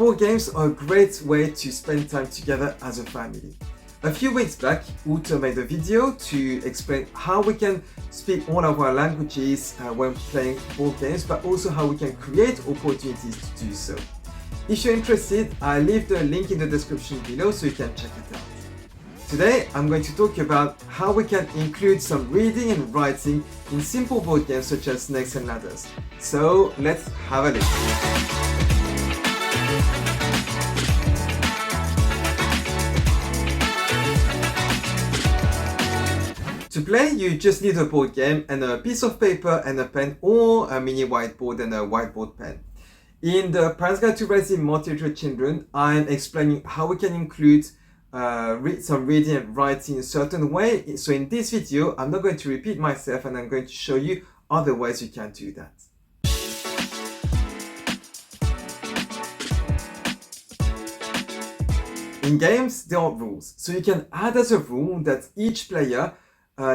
board games are a great way to spend time together as a family. A few weeks back, Uto made a video to explain how we can speak all of our languages when playing board games, but also how we can create opportunities to do so. If you're interested, I'll leave the link in the description below so you can check it out. Today, I'm going to talk about how we can include some reading and writing in simple board games such as Snakes and Ladders. So let's have a look. To play, you just need a board game and a piece of paper and a pen, or a mini whiteboard and a whiteboard pen. In the Parents Guide to Raising Multi-literate Children, I'm explaining how we can include some reading and writing in a certain way. So in this video, I'm not going to repeat myself and I'm going to show you other ways you can do that. In games, there are rules. So you can add as a rule that each player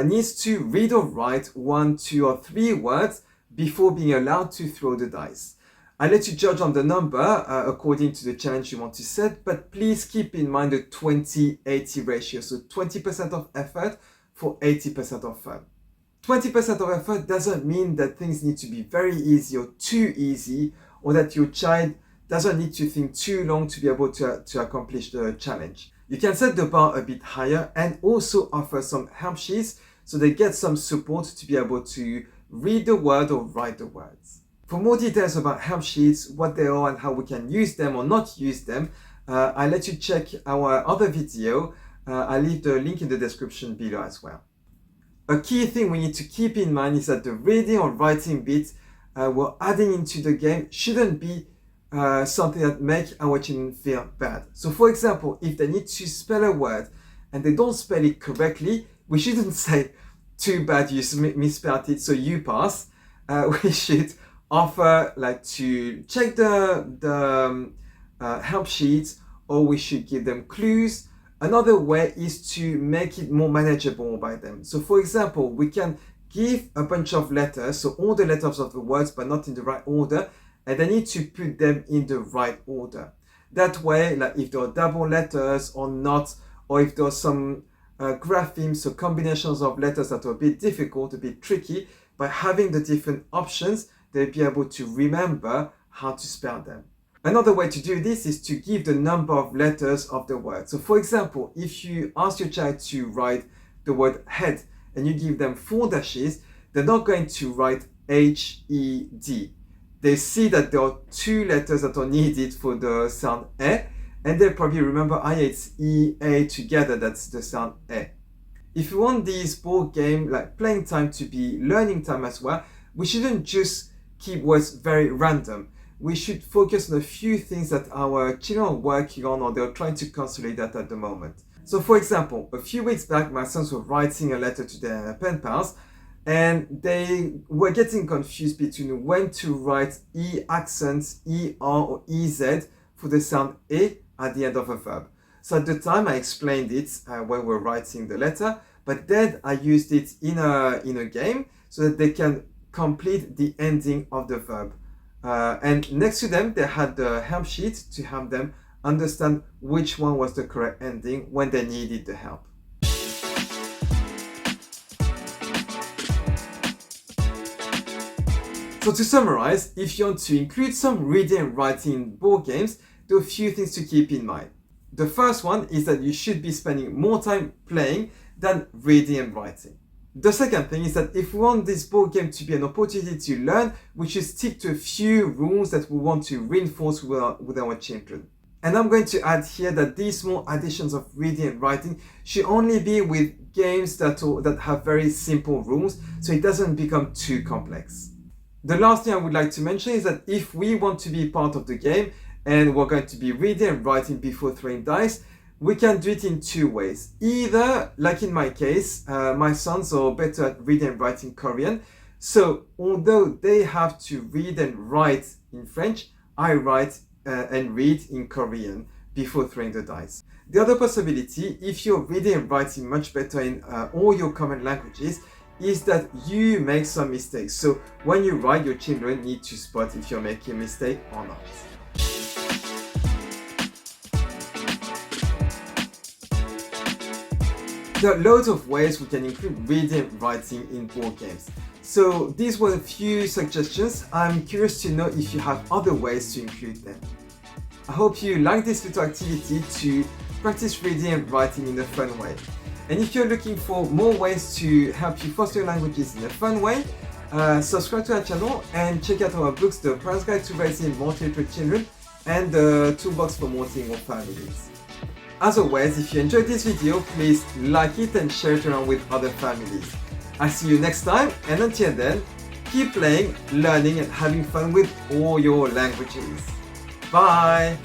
needs to read or write 1, 2, or 3 words before being allowed to throw the dice. I'll let you judge on the number according to the challenge you want to set, but please keep in mind the 20-80 ratio, so 20% of effort for 80% of fun. 20% of effort doesn't mean that things need to be very easy or too easy, or that your child doesn't need to think too long to be able to accomplish the challenge. You can set the bar a bit higher and also offer some help sheets so they get some support to be able to read the word or write the words. For more details about help sheets, what they are and how we can use them or not use them, I'll let you check our other video. I'll leave the link in the description below as well. A key thing we need to keep in mind is that the reading or writing bit we're adding into the game shouldn't be something that make our children feel bad. So for example, if they need to spell a word and they don't spell it correctly, we shouldn't say, too bad you misspelled it, so you pass. We should offer to check the help sheets, or we should give them clues. Another way is to make it more manageable by them. So for example, we can give a bunch of letters, so all the letters of the words but not in the right order, and they need to put them in the right order. That way, if there are double letters or not, or if there are some graphemes, so combinations of letters that are a bit difficult, a bit tricky, by having the different options, they'll be able to remember how to spell them. Another way to do this is to give the number of letters of the word. So for example, if you ask your child to write the word head and you give them 4 dashes, they're not going to write H-E-D. They see that there are 2 letters that are needed for the sound E, and they probably remember, it's E-A together, that's the sound E. If you want this board game, playing time, to be learning time as well, we shouldn't just keep words very random. We should focus on a few things that our children are working on, or they're trying to consolidate that at the moment. So for example, a few weeks back, my sons were writing a letter to their pen pals, and they were getting confused between when to write E accents, E-R or E-Z for the sound E at the end of a verb. So at the time I explained it when we were writing the letter, but then I used it in a game so that they can complete the ending of the verb. And next to them, they had the help sheet to help them understand which one was the correct ending when they needed the help. So to summarize, if you want to include some reading and writing in board games, there are a few things to keep in mind. The first one is that you should be spending more time playing than reading and writing. The second thing is that if we want this board game to be an opportunity to learn, we should stick to a few rules that we want to reinforce with our children. And I'm going to add here that these small additions of reading and writing should only be with games that have very simple rules, so it doesn't become too complex. The last thing I would like to mention is that if we want to be part of the game and we're going to be reading and writing before throwing dice, we can do it in 2 ways. Either, like in my case, my sons are better at reading and writing Korean. So although they have to read and write in French, I write and read in Korean before throwing the dice. The other possibility, if you're reading and writing much better in all your common languages, is that you make some mistakes. So when you write, your children need to spot if you're making a mistake or not. There are loads of ways we can include reading and writing in board games. So these were a few suggestions. I'm curious to know if you have other ways to include them. I hope you like this little activity to practice reading and writing in a fun way. And if you're looking for more ways to help you foster languages in a fun way, subscribe to our channel and check out our books, The Parent's Guide to Raising Multi-literate Children and the Toolbox for Multilingual Families. As always, if you enjoyed this video, please like it and share it around with other families. I'll see you next time, and until then, keep playing, learning and having fun with all your languages. Bye!